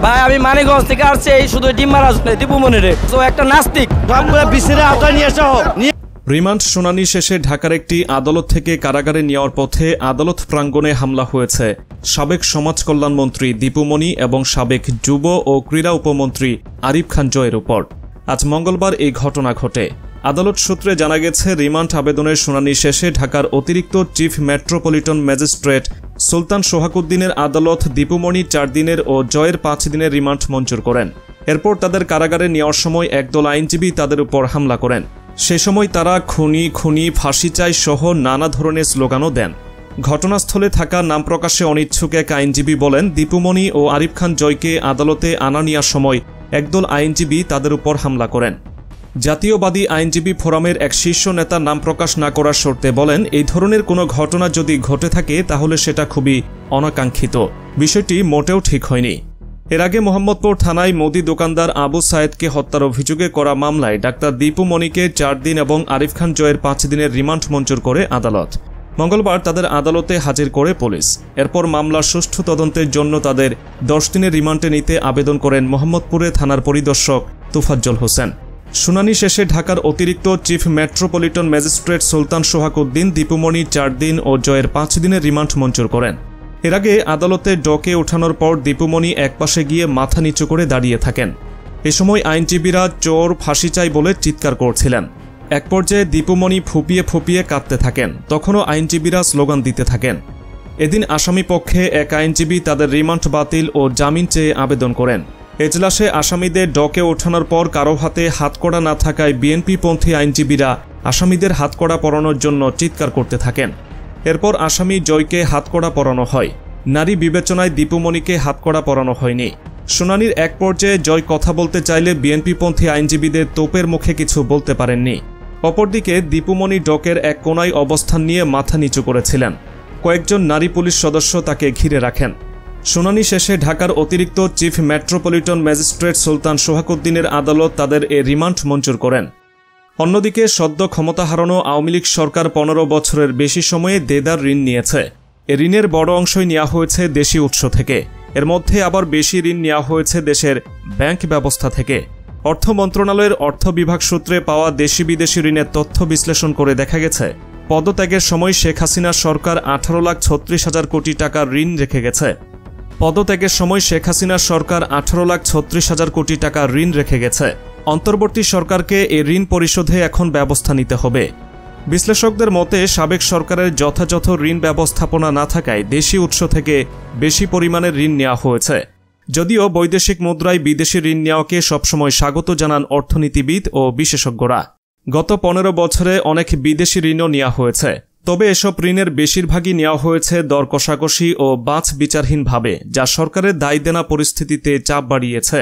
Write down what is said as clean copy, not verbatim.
ভাই আমি মানিকগঞ্জ থেকে আসছি, এই শুধু ডিম মারা দীপুমণিরে, তো একটা নাস্তিক বিসিরে আওতায় নিয়ে আসা হোক। রিমান্ড শুনানি শেষে ঢাকার একটি আদালত থেকে কারাগারে নেওয়ার পথে আদালত প্রাঙ্গণে হামলা হয়েছে সাবেক সমাজ কল্যাণমন্ত্রী দীপুমণি এবং সাবেক যুব ও ক্রীড়া উপমন্ত্রী আরিফ খান জয়ের উপর। আজ মঙ্গলবার এই ঘটনা ঘটে। আদালত সূত্রে জানা গেছে, রিমান্ড আবেদনের শুনানি শেষে ঢাকার অতিরিক্ত চিফ মেট্রোপলিটন ম্যাজিস্ট্রেট সুলতান সোহাগউদ্দিনের আদালত দীপুমণি 4 দিনের ও জয়ের 5 দিনের রিমান্ড মঞ্জুর করেন। এরপর তাদের কারাগারে নেওয়ার সময় একদল আইনজীবী তাদের উপর হামলা করেন। সে সময় তারা খুনি খুনি, ফাঁসি চাই সহ নানা ধরনের স্লোগানও দেন। ঘটনাস্থলে থাকা নাম প্রকাশে অনিচ্ছুক এক আইনজীবী বলেন, দীপুমণি ও আরিফ খান জয়কে আদালতে আনা নেওয়ার সময় একদল আইনজীবী তাদের উপর হামলা করেন। জাতীয়বাদী আইনজীবী ফোরামের এক শীর্ষ নেতা নাম প্রকাশ না করার শর্তে বলেন, এই ধরনের কোনো ঘটনা যদি ঘটে থাকে তাহলে সেটা খুবই অনাকাঙ্ক্ষিত, বিষয়টি মোটেও ঠিক হয়নি। এর আগে মোহাম্মদপুর থানায় মুদি দোকানদার আবু সায়েদকে হত্যার অভিযোগে করা মামলায় ডাক্তার দীপুমণিকে 4 দিন এবং আরিফ খান জয়ের 5 দিনের রিমান্ড মঞ্জুর করে আদালত। মঙ্গলবার তাদের আদালতে হাজির করে পুলিশ। এরপর মামলার সুষ্ঠু তদন্তের জন্য তাদের 10 দিনের রিমান্ডে নিতে আবেদন করেন মোহাম্মদপুরে থানার পরিদর্শক তোফাজ্জল হোসেন। শুনানি শেষে ঢাকার অতিরিক্ত চিফ মেট্রোপলিটন ম্যাজিস্ট্রেট সুলতান সোহাগউদ্দিন দীপুমণি 4 দিন ও জয়ের 5 দিনের রিমান্ড মঞ্জুর করেন। এর আগে আদালতে ডকে ওঠানোর পর দীপুমণি একপাশে গিয়ে মাথা নিচু করে দাঁড়িয়ে থাকেন। এ সময় আইনজীবীরা চোর, ফাঁসি চাই বলে চিৎকার করছিলেন। এক পর্যায়ে দীপুমণি ফুপিয়ে ফুপিয়ে কাঁদতে থাকেন। তখনও আইনজীবীরা স্লোগান দিতে থাকেন। এদিন আসামি পক্ষে এক আইনজীবী তাদের রিমান্ড বাতিল ও জামিন চেয়ে আবেদন করেন। এজলাসে আসামিদের ডকে ওঠানোর পর কারো হাতে হাতকড়া না থাকায় বিএনপিপন্থী আইনজীবীরা আসামিদের হাতকড়া পরানোর জন্য চিৎকার করতে থাকেন। এরপর আসামি জয়কে হাতকড়া পরানো হয়। নারী বিবেচনায় দীপুমণিকে হাতকড়া পরানো হয়নি। শুনানির এক পর্যায়ে জয় কথা বলতে চাইলে বিএনপিপন্থী আইনজীবীদের তোপের মুখে কিছু বলতে পারেননি। অপরদিকে দীপুমণি ডকের এক কোণায় অবস্থান নিয়ে মাথা নিচু করেছিলেন। কয়েকজন নারী পুলিশ সদস্য তাকে ঘিরে রাখেন। শুনানি শেষে ঢাকার অতিরিক্ত চিফ মেট্রোপলিটন ম্যাজিস্ট্রেট সুলতান সোহাগউদ্দিনের আদালত তাদের এ রিমান্ড মঞ্জুর করেন। অন্যদিকে সদ্য ক্ষমতা হারানো আওয়ামী লীগ সরকার 15 বছরের বেশি সময়ে দেদার ঋণ নিয়েছে। এ ঋণের বড় অংশই নেওয়া হয়েছে দেশি উৎস থেকে। এর মধ্যে আবার বেশি ঋণ নেওয়া হয়েছে দেশের ব্যাংক ব্যবস্থা থেকে। অর্থ মন্ত্রণালয়ের অর্থ বিভাগ সূত্রে পাওয়া দেশি বিদেশি ঋণের তথ্য বিশ্লেষণ করে দেখা গেছে, পদত্যাগের সময় শেখ হাসিনার সরকার 18,36,000 কোটি টাকার ঋণ রেখে গেছে। পদত্যাগের সময় শেখ হাসিনার সরকার 18,36,000 কোটি টাকা ঋণ রেখে গেছে। অন্তর্বর্তী সরকারকে এ ঋণ পরিশোধে এখন ব্যবস্থা নিতে হবে। বিশ্লেষকদের মতে, সাবেক সরকারের যথাযথ ঋণ ব্যবস্থাপনা না থাকায় দেশি উৎস থেকে বেশি পরিমাণের ঋণ নেওয়া হয়েছে। যদিও বৈদেশিক মুদ্রায় বিদেশি ঋণ নেওয়াকে সবসময় স্বাগত জানান অর্থনীতিবিদ ও বিশেষজ্ঞরা। গত 15 বছরে অনেক বিদেশি ঋণও নেওয়া হয়েছে। তবে এসব ঋণের বেশিরভাগই নেওয়া হয়েছে দর কষাকষি ও বাছ বিচারহীনভাবে, যা সরকারের দায় দেনা পরিস্থিতিতে চাপ বাড়িয়েছে।